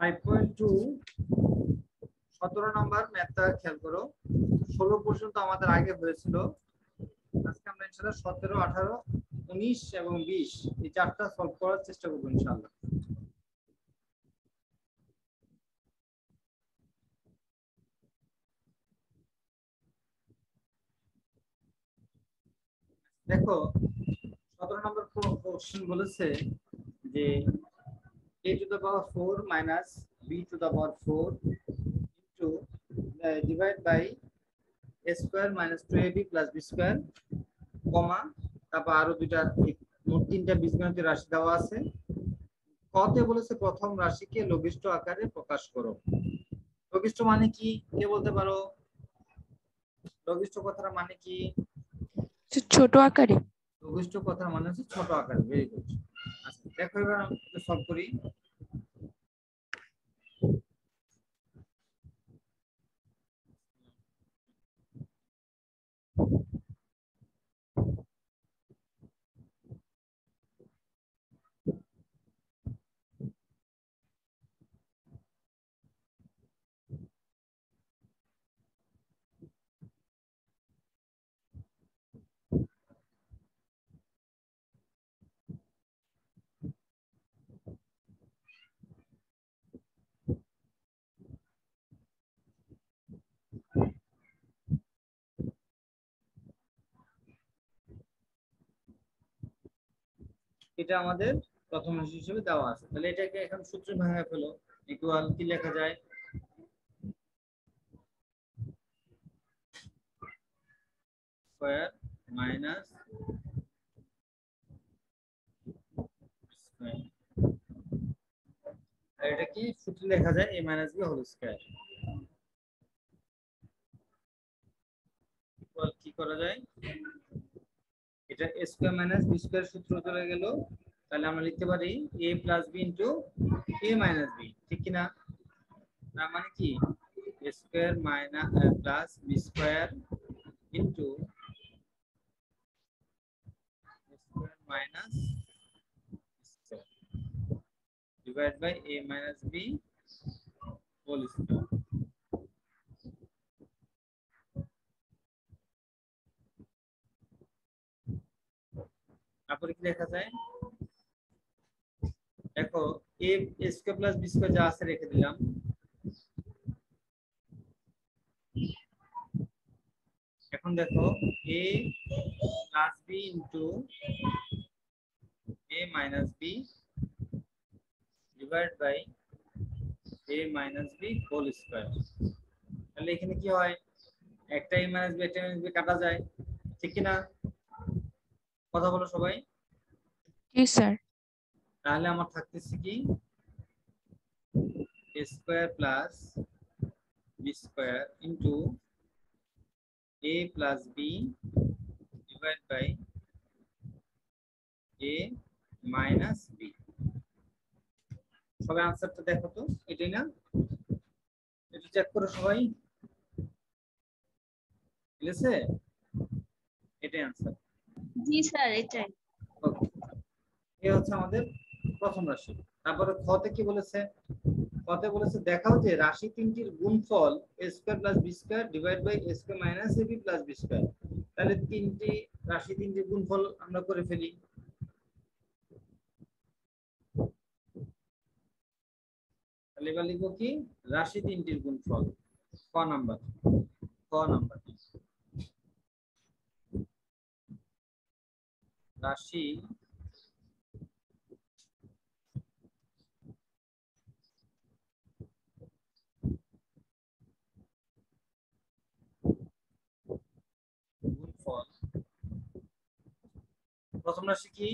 5.2 17 নম্বর ম্যাথটা খেয়াল করো। 16 পর্যন্ত আমাদের আগে হয়েছিল। আজকে আমরা ইনশাআল্লাহ 17, 18, 19 এবং 20 এই চারটা সলভ করার চেষ্টা করব ইনশাআল্লাহ। দেখো 17 নম্বর কোশ্চেন বলেছে যে a to the power 4 minus b to the power 4 into divide by a square minus 2ab plus b square কমা তারপর আরো দুইটা মোট তিনটা বীজগণিতের রাশি দেওয়া আছে। কতে বলেছে প্রথম রাশিকে লঘিষ্ঠ আকারে প্রকাশ করো। লঘিষ্ঠ মানে কি কে বলতে পারো? লঘিষ্ঠ কথার মানে কি? ছোট আকারে। লঘিষ্ঠ কথার মানে হচ্ছে ছোট আকারে। Very good. আচ্ছা দেখো এবার আমরা সলভ করি। এটা আমাদের প্রথম রাশি হিসেবে দেওয়া আছে। তাহলে এটাকে এখন সূত্রে ভাঙা ফেলো। ইকুয়াল কি লেখা যায়? Square minus square. আর এটা কি সূত্রে লেখা যায় a minus b whole square. Equal কি করা যায়? এটা a square minus b square সূত্র চলে গেল। তাহলে আমরা লিখতে পারি a plus b into a minus b, ঠিক কি না? তার মানে কি a square minus plus b square into a square minus square divide by a minus b whole square. তারপরে কি লেখা যায়? দেখো a square plus b square যা আছে রেখে দিলাম। এখন দেখো a plus b into a minus b divide by a minus b whole square. তাহলে এখানে কি হয়? একটা a মাইনাস b একটা a মাইনাস b কাটা যায়, ঠিক কি না? কথা বলো সবাই। জি স্যার। তাহলে আমার থাকতেছে কি a square plus b square into a plus b divide by a minus b। সবাই আনসারটা দেখো তো, এটাই না? এটা চেক করো সবাই। বুঝেছে? এটাই আনসার। জি স্যার এটাই। ওকে, এই হচ্ছে আমাদের প্রথম রাশি। তারপরে খতে কি বলেছে? খতে বলেছে দেখাও যে রাশি তিনটির গুণফল a square plus b square divide by a square minus ab plus b square. তাহলে তিনটি রাশি তিনটির গুণফল আমরা করে ফেলি। তাহলে এবার লিখব কি রাশি তিনটির গুণফল। ক নাম্বার, ক নাম্বার রাশি গুণফল। প্রথম রাশি কি?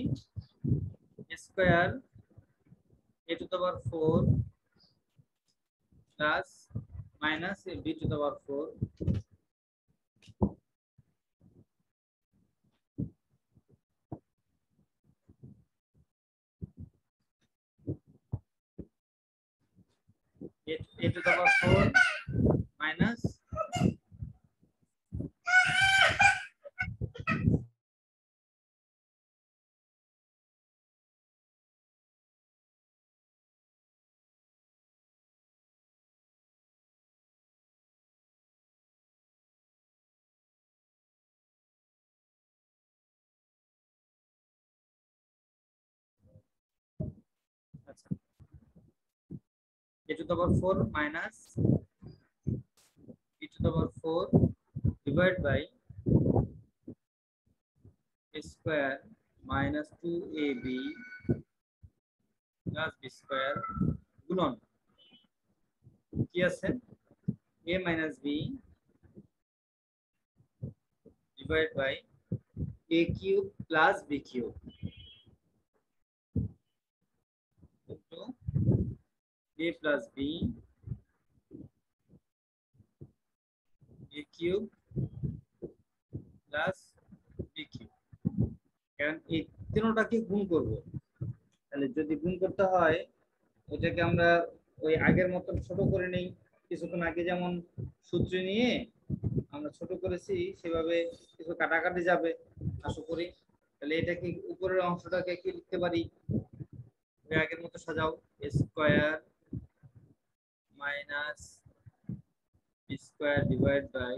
Square a to the power 4 plus minus b to the power 4 a to the power 4 minus আচ্ছা, a to the power 4 minus b to the power 4 divided by a square minus 2ab plus b square গুণন কি আছে a minus b divided by a cube plus b cube into a plus b a cube plus b cube কারণ এই তিনটাকে গুণ করব তাহলে যদি গুণ করতে হয় এটাকে আমরা ওই আগের মতন ছোট করে নেই কিছুক্ষণ আগে যেমন সূত্র নিয়ে আমরা ছোট করেছি সেভাবে কিছু কাটাকাটি যাবে আশা করি তাহলে এটাকে উপরের অংশটাকে কি লিখতে পারি ওই আগের মতো সাজাও a square minus b square divide by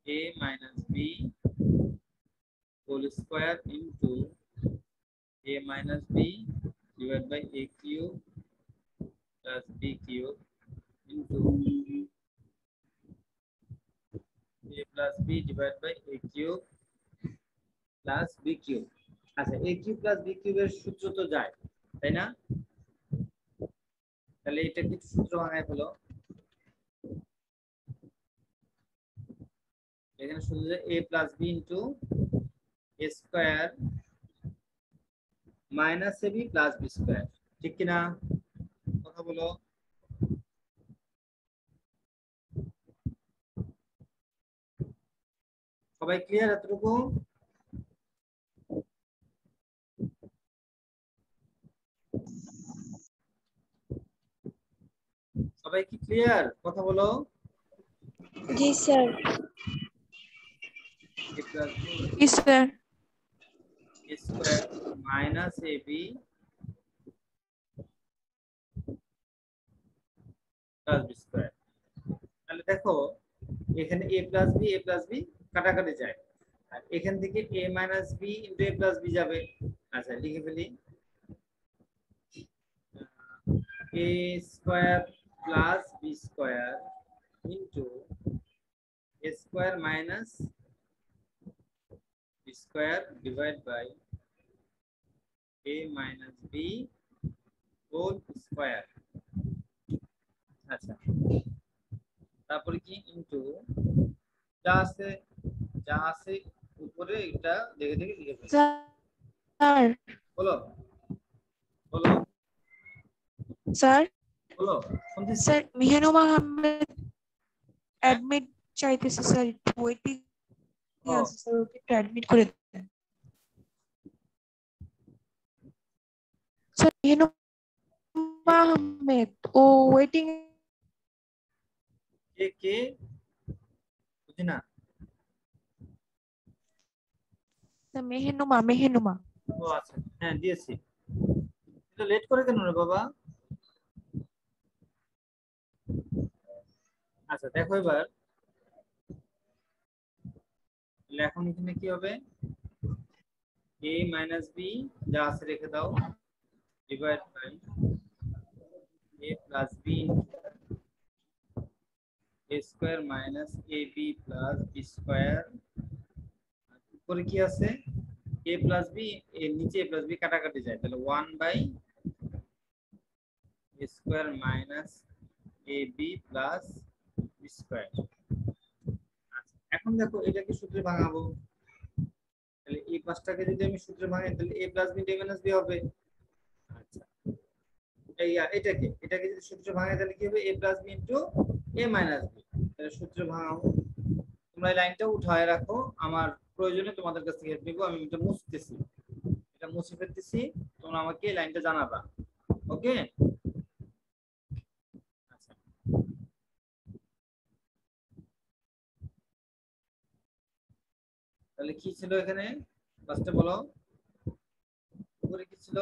a minus b whole square into a minus b divided by a cube plus b cube into a plus b divided by a cube plus b cube আচ্ছা a cube plus b cube এর সূত্র তো যায় তাই না তাহলে এটা কিছু সূত্র ভাঙায় হলো এখানে সূত্র যায় a plus b into a square minus ab plus b square ঠিক কি না কথা বলো সবাই ক্লিয়ার এতটুকু সবাই কি ক্লিয়ার কথা বলো জি স্যার জি sir a square minus ab plus b square তাহলে দেখো এখানে a plus b কাটাকাটি যায় আর এখান থেকে a minus b into a plus b যাবে আচ্ছা লিখে ফেলি a square plus b square into a square minus b square divided by a minus b whole square আচ্ছা তারপরে কি ইনটু যা আছে উপরে এটা দেখে দেখে লিখে ফেলো স্যার বলো বলো স্যার বলো শুনতেছি স্যার মেহনুমা আহমেদ অ্যাডমিট চাইতেছে স্যার ওয়েটিং আছে স্যার ওকে একটু অ্যাডমিট করে দেন স্যার মেহনুমা আহমেদ ও ওয়েটিং কে বুঝি না মেহনুমা ও আচ্ছা হ্যাঁ দিয়েছি এটা লেট করে কেন রে বাবা আচ্ছা দেখো এবার এখন এখানে কি হবে a minus b যা আছে রেখে দাও divide by a plus b a square minus ab plus b square উপরে কি আছে a plus b এর নিচে a plus b কাটাকাটি যায় তাহলে 1 by a square minus ab plus b square এখন দেখো এটাকে সূত্রে ভাঙাবো তাহলে এই পাঁচটাকে যদি আমি সূত্রে ভাঙাই তাহলে a plus b a minus b হবে আচ্ছা এটাকে যদি সূত্রে ভাঙাই তাহলে কি হবে a plus b into a minus b তাহলে সূত্রে ভাঙাবো তোমরা এই লাইনটা উঠায় রাখো আমার প্রয়োজনে তোমাদের কাছ থেকে হেল্প নিব আমি এটা মুছতেছি এটা মুছে ফেলতেছি তোমরা আমাকে এই লাইনটা জানাবা ওকে আচ্ছা তাহলে কি ছিল এখানে ফার্স্টে বলো উপরে কি ছিল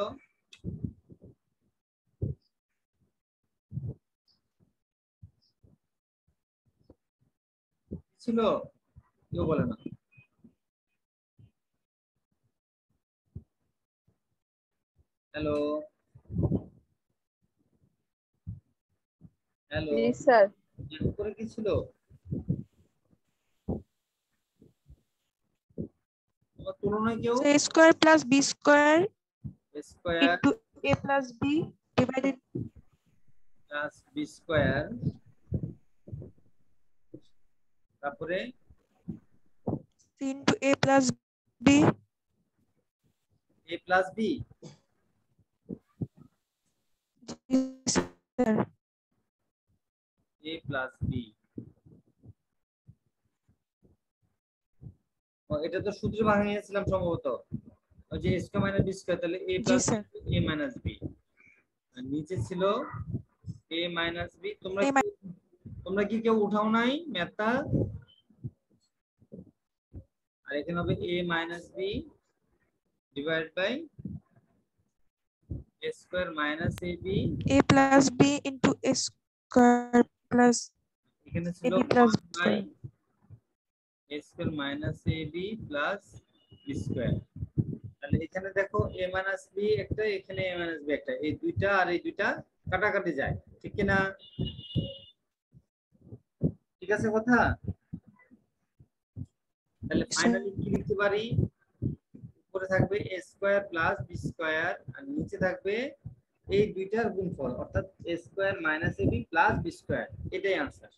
ছিল কেউ বলে না হ্যালো হ্যালো, জি স্যার। উপরে কি ছিল? তোমার তুলনায় কেউ a square plus b square square into a plus b divided plus B square, তারপরে c into a plus b. A plus B. Yes, sir. A plus B, এটা তো সূত্রে ভাঙিয়েছিলাম সম্ভবত, ওই যে স্কয়ার মাইনাস বি স্কয়ার, তাহলে এ G plus sir. এ minus B, আর নিচে ছিল এ মাইনাস বি। a তোমরা কি কেউ উঠাও নাই ম্যাথটা? আর এখানে হবে a minus b divide by a square minus A b, plus b into a square plus এখানে ছিল ab plus 1 by square. A square minus A B plus B square. তাহলে এখানে দেখো এ মাইনাস বি একটা, এখানে এ মাইনাস বি একটা, এই দুইটা আর এই দুইটা কাটাকাটি যায়, ঠিক কি না? ঠিক আছে কথা? তাহলে ফাইনালি কি লিখতে পারি? উপরে থাকবে a square plus b square, আর নিচে থাকবে এই দুইটার গুণফল, অর্থাৎ a square minus ab plus b square. এটাই answer,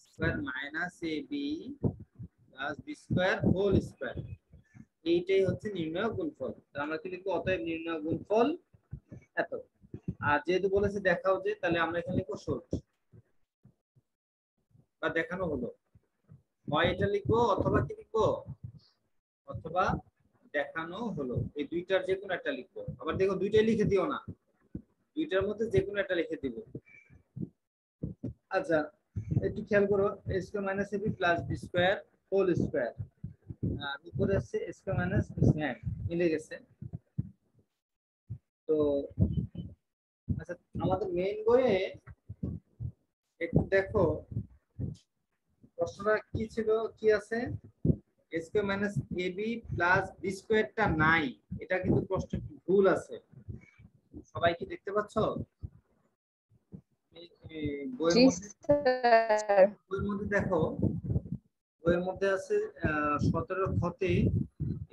square minus ab plus b square whole square. এইটাই হচ্ছে নির্ণয় গুণফল। তাহলে আমরা কি লিখব? অতএব নির্ণয় গুণফল এত। আর যেহেতু বলেছে দেখাও যে, তাহলে আমরা এখানে লিখব শর্ট বা দেখানো হলো। হয় এটা লিখবো অথবা কি লিখবো, অথবা দেখানো হলো, এই দুইটার যে কোনো একটা লিখবো। আবার দেখো দুইটাই লিখে দিও না, দুইটার মধ্যে যে কোনো একটা লিখে দিব। আচ্ছা, একটু খেয়াল করো, a square minus ab plus b square whole square, আর উপরে আছে a square minus b square, মিলে গেছে। তো আচ্ছা, আমাদের মেইন বইয়ে একটু দেখো প্রশ্নটা কি ছিল, কি আছে? a square minus ab plus b স্কয়ারটা নাই, এটা কিন্তু প্রশ্ন ভুল আছে। সবাই কি দেখতে পাচ্ছ? বইয়ের জি মধ্যে, স্যার। বইয়ের মধ্যে দেখো, বইয়ের মধ্যে আছে 17 খতে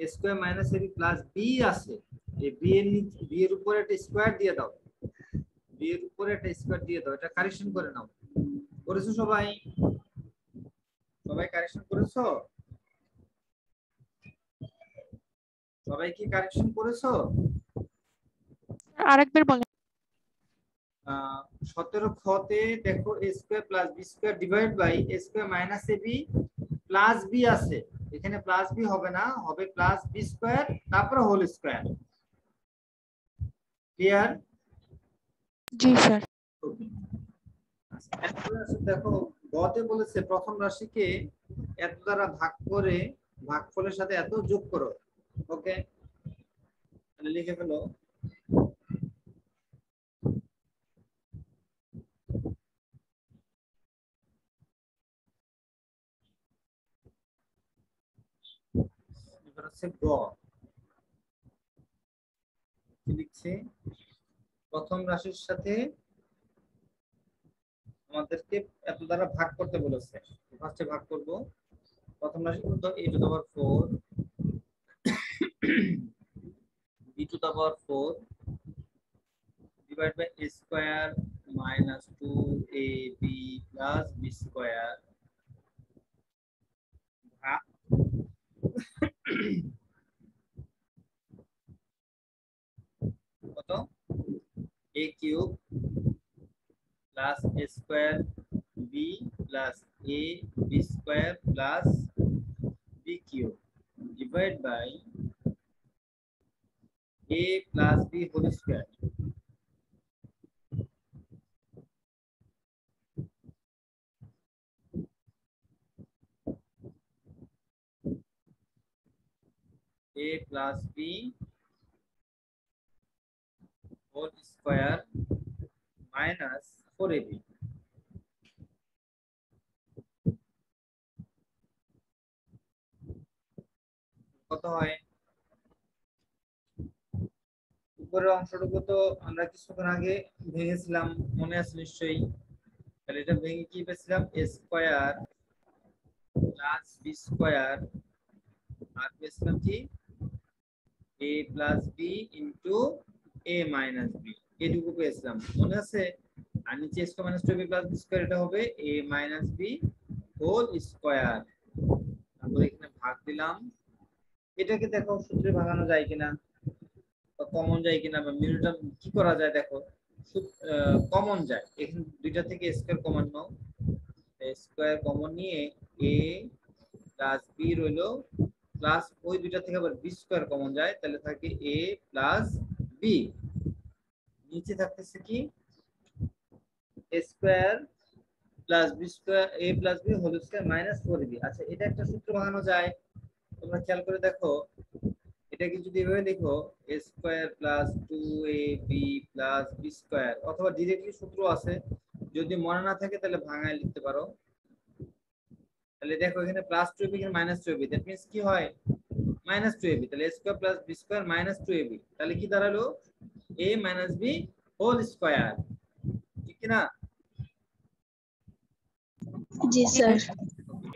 a square minus ab plus b আছে। এই b এর নিচে, b এর উপরে একটা স্কয়ার দিয়ে দাও, b এর উপরে একটা স্কয়ার দিয়ে দাও, এটা কারেকশন করে নাও। করেছো সবাই? সবাই কারেকশন করেছো? সবাই কি কারেকশন করেছো? আরেকবার বলেন। 17 খতে দেখো a square plus b square divide by a square minus ab plus b আছে। এখানে প্লাস b হবে না, হবে প্লাস b স্কয়ার তারপর হোল স্কয়ার। ক্লিয়ার? জি স্যার। এরপরে আছে দেখো, গতে বলেছে প্রথম রাশিকে এত দ্বারা ভাগ করে ভাগফলের সাথে এত যোগ করো। ওকে, তাহলে লিখে ফেলো। এবার হচ্ছে গ, কি লিখছে? প্রথম রাশির সাথে আমাদেরকে এত দ্বারা ভাগ করতে বলেছে। ফার্স্টে ভাগ করব, প্রথম রাশি বলতো a to the power 4 b to the power 4 divided by a square minus 2ab plus b square ভাগ কত? a cube plus a square b plus a b square plus b cube divided by a plus b whole square। a plus b whole square minus 4ab। কত হয়? উপরের অংশটুকু তো আমরা কিছুক্ষণ আগে ভেঙেছিলাম, মনে আছে নিশ্চয়ই। তাহলে এটা ভেঙে কি পেয়েছিলাম a square plus b square আর পেয়েছিলাম কি a plus b into a minus b এটুকু পেয়েছিলাম মনে আছে আর নিচে square minus 2b plus b square এটা হবে a minus b whole square তারপর এখানে ভাগ দিলাম এটাকে দেখো সূত্রে ভাঙানো যায় কিনা বা কমন যায় কিনা বা মিউটা কি করা যায় দেখো কমন যায় এখানে দুইটা থেকে স্কয়ার কমন নাও স্কয়ার কমন নিয়ে a প্লাস b রইলো প্লাস ওই দুইটা থেকে আবার b স্কয়ার কমন যায় তাহলে থাকে a প্লাস b নিচে থাকতেছে কি a square plus b square a plus b whole square minus 4b আচ্ছা এটা একটা সূত্র ভাঙানো যায় তোমরা খেয়াল করে দেখো এটাকে যদি এভাবে লিখো a square plus 2ab plus b square অথবা ডাইরেক্টলি সূত্র আছে যদি মনে না থাকে তাহলে ভাঙায় লিখতে পারো তাহলে দেখো এখানে প্লাস 2ab এখানে মাইনাস 2ab দ্যাট মিন্স কি হয় মাইনাস 2ab তাহলে a square plus b square minus 2ab তাহলে কি দাঁড়ালো a minus b whole square ঠিক কি না জি স্যার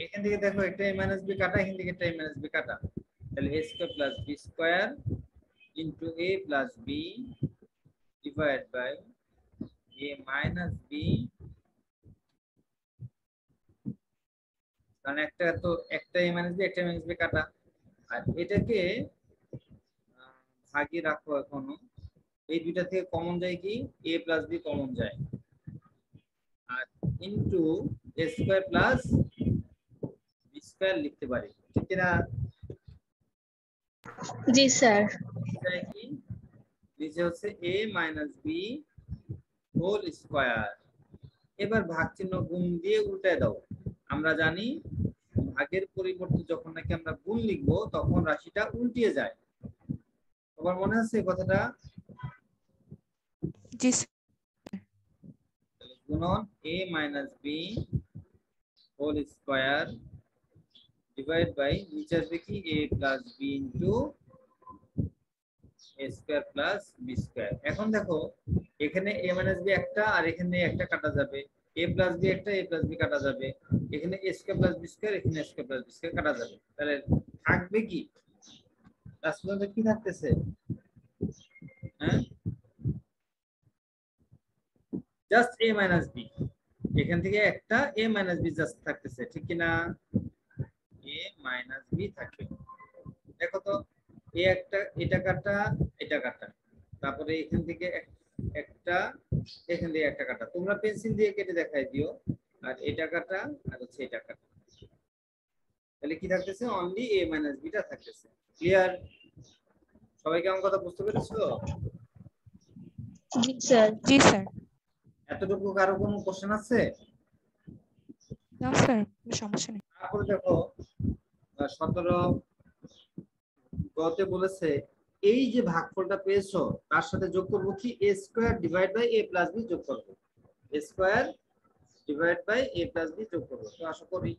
এখান থেকে দেখো একটা a মাইনাস b কাটা এখান থেকে একটা a মাইনাস b কাটা তাহলে a square plus b square into a plus b divide by a minus b কারণ একটা তো একটা a মাইনাস b একটা a মাইনাস b কাটা আর এটাকে ভাগে রাখো এখনো এই দুইটা থেকে কমন যায় কি a প্লাস b কমন যায় আর into a square plus b square লিখতে পারি ঠিক না জি স্যার কি নিচে হচ্ছে a minus b whole square এবার ভাগ চিহ্ন গুণ দিয়ে উল্টায় দাও আমরা জানি ভাগের পরিবর্তে যখন নাকি আমরা গুণ লিখবো তখন রাশিটা উল্টিয়ে যায় তোমার মনে আছে এই কথাটা জি গুণন a minus b whole square divide by নিচে আসবে কি a plus b into a square plus b square এখন দেখো এখানে a মাইনাস b একটা আর এখানে একটা কাটা যাবে a প্লাস b একটা a প্লাস b কাটা যাবে এখানে a square plus b square এখানে a square plus b square কাটা যাবে তাহলে থাকবে কি আসলে কি থাকতেছে হ্যাঁ জাস্ট a মাইনাস b এখান থেকে একটা a মাইনাস b জাস্ট থাকতেছে ঠিক কি না a মাইনাস b থাকবে দেখো তো এই একটা এটা কাটা তারপরে এখান থেকে একটা এখান থেকে একটা কাটা তোমরা পেন্সিল দিয়ে কেটে দেখাই দিও আর এটা কাটা আর হচ্ছে এটা কাটা তাহলে কি থাকতেছে অনলি a মাইনাস b টা থাকতেছে ক্লিয়ার সবাই কি আমার কথা বুঝতে পেরেছো জি স্যার জি স্যার এতটুকু কারো কোনো কোশ্চেন আছে না স্যার কোনো সমস্যা নেই তারপরে দেখো 17 গতে বলেছে এই যে ভাগফলটা পেয়েছো তার সাথে যোগ করব কি a square divide by a plus b যোগ করব a square divide by a plus b যোগ করব তো আশা করি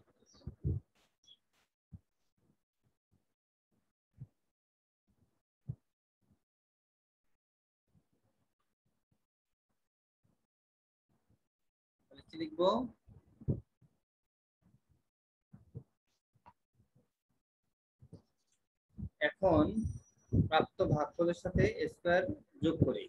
তাহলে কি লিখবো এখন প্রাপ্ত ভাগফলের সাথে a স্কয়ার যোগ করি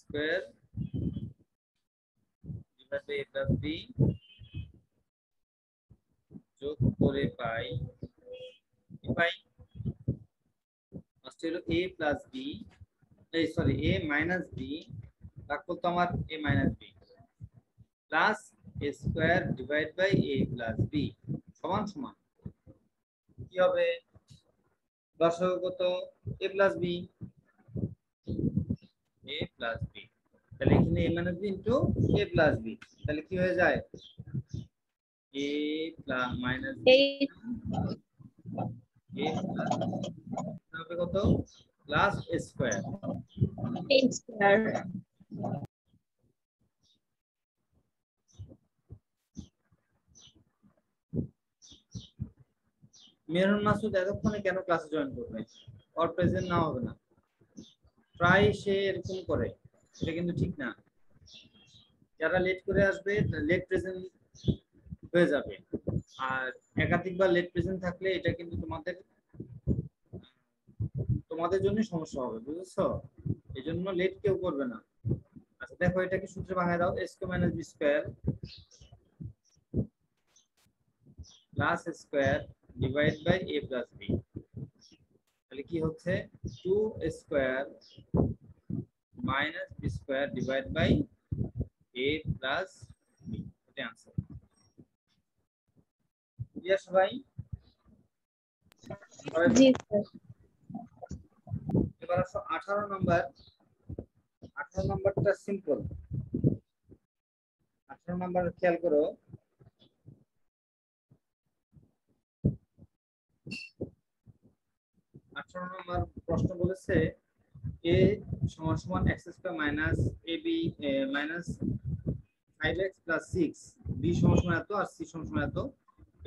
square divide by a plus b যোগ করে পাই কি পাই ফার্স্ট হলো a প্লাস b এই সরি a মাইনাস b ভাগফল তো আমার a minus b plus a square divide by a plus b সমান সমান কি হবে দশক কত a plus b a plus b তাহলে এখানে a minus b into a plus b তাহলে কি হয়ে যায় a plus minus b a plus হবে কত plus a square a square Mehrun Masud এতক্ষণে কেন ক্লাসে জয়েন করবে? ওর প্রেজেন্ট না হবে না, প্রায় সে এরকম করে, এটা কিন্তু ঠিক না। যারা লেট করে আসবে লেট প্রেজেন্ট হয়ে যাবে, আর একাধিকবার লেট প্রেজেন্ট থাকলে এটা কিন্তু তোমাদের জন্য সমস্যা হবে, বুঝেছো? এই জন্য লেট কেউ করবে না। আচ্ছা দেখো, এটাকে সূত্রে ভাঙায় দাও, a square minus b square plus square divide by a plus b। তাহলে কি হচ্ছে, 2 square minus b square divide by a plus b। এটা आंसर। ক্লিয়ার সবাই? জি স্যার। এবার আসো 18 নাম্বার। 18 নাম্বারটা সিম্পল। 18 নাম্বার খেয়াল করো, 18 নম্বর প্রশ্ন বলেছে a সমান সমান x square minus ab minus 5x plus 6, b সমান সমান এত আর c সমান সমান এত।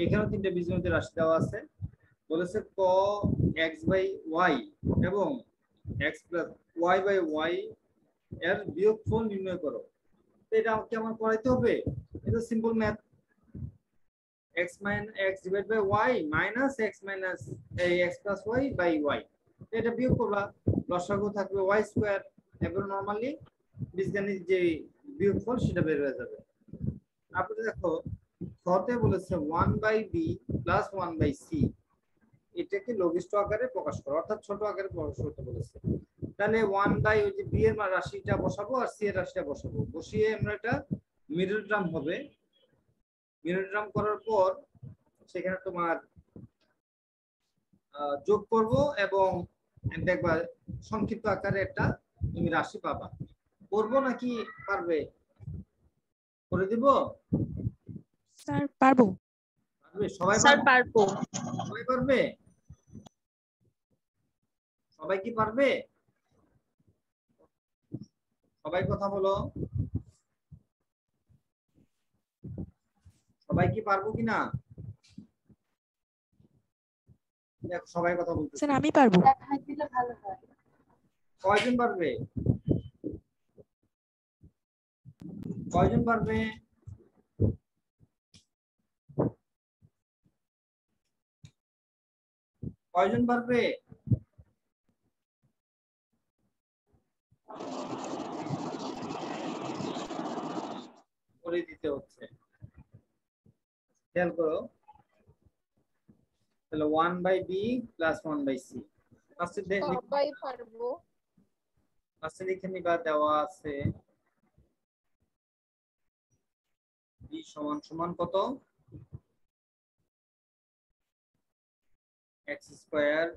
এখানেও তিনটা বীজগণিতের রাশি দেওয়া আছে। বলেছে ক x বাই y এবং x plus y by y এর বিয়োগফল নির্ণয় করো। তো এটা কি আমার করাইতে হবে? এটা simple math. x minus x divided by y minus x minus x plus y by y, এটা বিয়োগ করবা, লসাগু থাকবে y স্কয়ার। এবার নরমালি বীজগণিত যে বিয়োগফল সেটা বের হয়ে যাবে। তারপরে দেখো খতে বলেছে 1/b plus 1/c, এটাকে লঘিষ্ঠ আকারে প্রকাশ করো, অর্থাৎ ছোট আকারে প্রকাশ করতে বলেছে। তাহলে 1 বাই ওই যে b এর রাশিটা বসাবো আর c এর রাশিটা বসাবো, বসিয়ে আমরা এটা মিডল টার্ম হবে। মিডল টার্ম করার পর সেখানে তোমার যোগ করব এবং দেখবা সংক্ষিপ্ত আকারে একটা তুমি রাশি পাবা। করবো নাকি পারবে? করে দিব? স্যার পারবো। পারবে সবাই? স্যার পারবো। সবাই পারবে? সবাই কি পারবে? সবাই কথা বলো, সবাই কি পারবো কিনা? দেখো সবাই কথা বলতেছে। স্যার আমি পারবো। কয়জন পারবে? কয়জন পারবে? কয়জন পারবে? করে দিতে হচ্ছে, খেয়াল করো। তাহলে 1/b প্লাস 1/c, সবাই পারবো। ফার্স্টে লিখে নিবা, দেওয়া আছে b সমান সমান কত, x square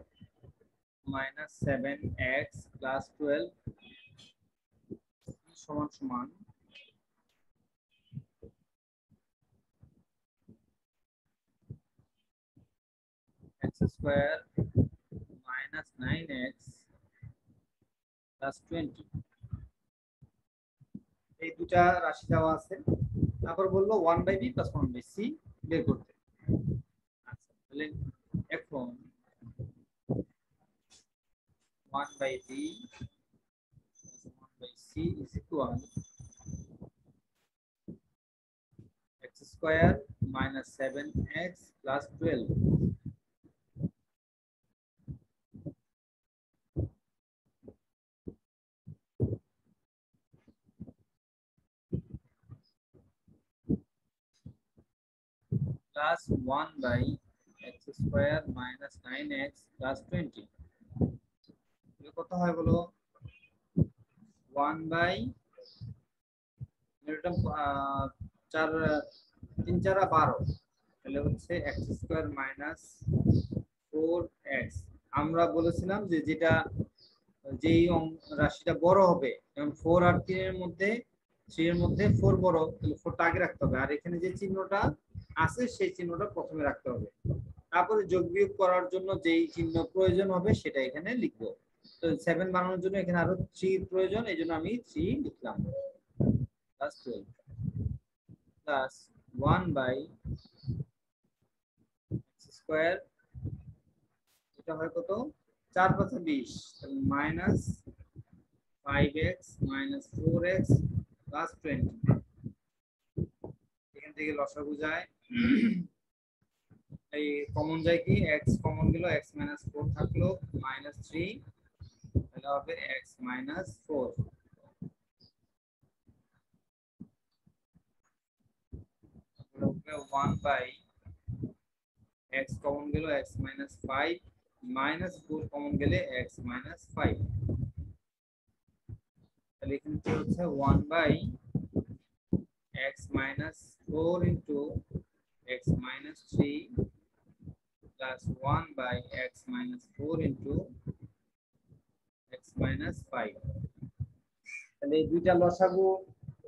minus 7x plus 12 সমান সমান x square minus 9x plus 20। এই দুটা রাশি দেওয়া আছে। তারপর বললো 1/b প্লাস 1/c বের করতে। আচ্ছা তাহলে এখন 1/b plus 1/c is equal x square minus 7x plus 12 plus 1 by x square minus 9x plus 20। কত হয় বলো? 1 by এটা 4 3 4 12, তাহলে হচ্ছে x স্কয়ার মাইনাস 4x। আমরা বলেছিলাম যে যেটা যেই রাশিটা বড় হবে, যেমন 4 আর 3 এর মধ্যে 3 এর মধ্যে 4 বড়, তাহলে 4টা আগে রাখতে হবে, আর এখানে যে চিহ্নটা আছে সেই চিহ্নটা প্রথমে রাখতে হবে। তারপরে যোগ বিয়োগ করার জন্য যেই চিহ্ন প্রয়োজন হবে সেটা এখানে লিখব। তো 7 বানানোর জন্য এখানে আরো 3 প্রয়োজন, এইজন্য আমি 3 লিখলাম plus 12 plus 1 by x square এটা হয় কত 4 5 20 তাহলে minus 5x minus 4x plus 20 এখান থেকে লসাগু যায় এই কমন যায় কি x কমন গেল x 4 থাকলো -3 তাহলে হবে x 4 তাহলে 1 বাই x কমন গেল x 5 -4 কমন গেলে x 5 তাহলে এখানে কি হচ্ছে 1 by x 4 into x 3 plus 1 by x 4 into x 5 তাহলে এই দুইটা লসাগু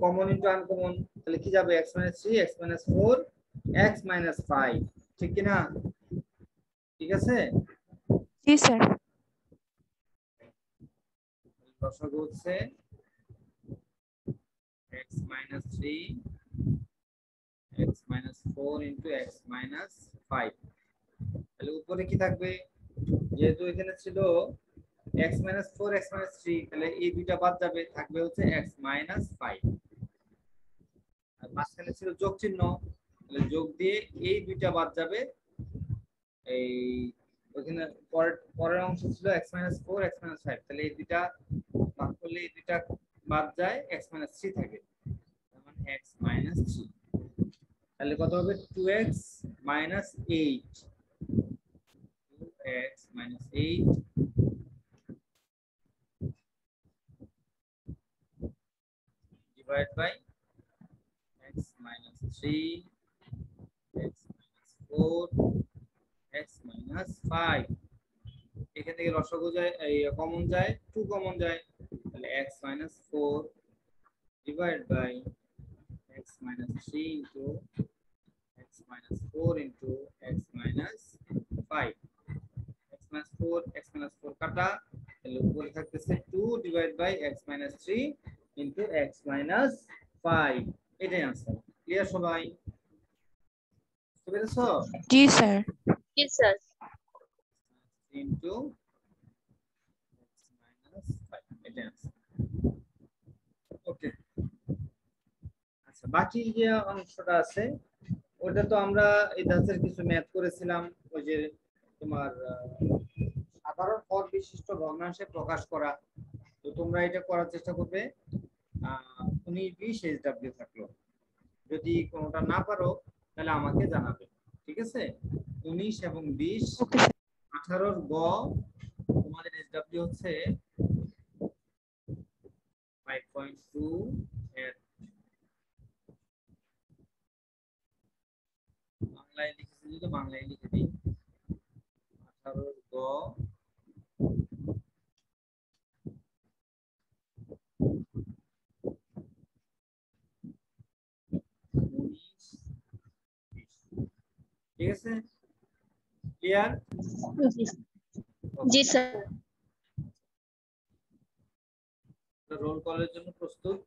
কমন ইনটু আনকমন তাহলে কি যাবে x 3 x 4 x 5 ঠিক কি না ঠিক আছে জি স্যার লসাগু হচ্ছে x 3 x 4 into x 5 তাহলে উপরে কি থাকবে যেহেতু এখানে ছিল x 4 x 3 তাহলে এই দুইটা বাদ যাবে থাকবে হচ্ছে x 5 আর মাঝখানে ছিল যোগ চিহ্ন তাহলে যোগ দিয়ে এই দুইটা বাদ যাবে এই ওখানে পরের অংশ ছিল x 4 x 5 তাহলে এই দুইটা ভাগ করলে এই দুইটা বাদ যায় x 3 থাকে মানে x 3 তাহলে কত হবে 2x 8 2x 8 divided by x 3 x 4 x 5 এখান থেকে লসাগু যায় এই কমন যায় 2 কমন যায় তাহলে x 4 divided by x 3 into x 4 into x 5 x 4 কাটা তাহলে উপরে থাকতেছে 2 divided by x 3 into x 5 এটাই आंसर ক্লিয়ার সবাই বুঝতে পেরেছো জি স্যার জি স্যার into x 5 এটাই आंसर ওকে আচ্ছা বাকি যে অংশটা আছে ওটা তো আমরা এই ধাঁচের কিছু ম্যাথ করেছিলাম ওই যে তোমার সাধারণ পদ বিশিষ্ট ভগ্নাংশে প্রকাশ করা তো তোমরা এটা করার চেষ্টা করবে 19 20 SW থাকলো যদি কোনোটা না পারো তাহলে আমাকে জানাবে ঠিক আছে 19 এবং 20 ওকে স্যার 18 এর গ তোমাদের SW হচ্ছে 5.2 এর বাংলায় লিখেছি যদি বাংলায় লিখে দিই 18 এর গ ঠিক আছে ক্লিয়ার জি স্যার রোল কলের জন্য প্রস্তুত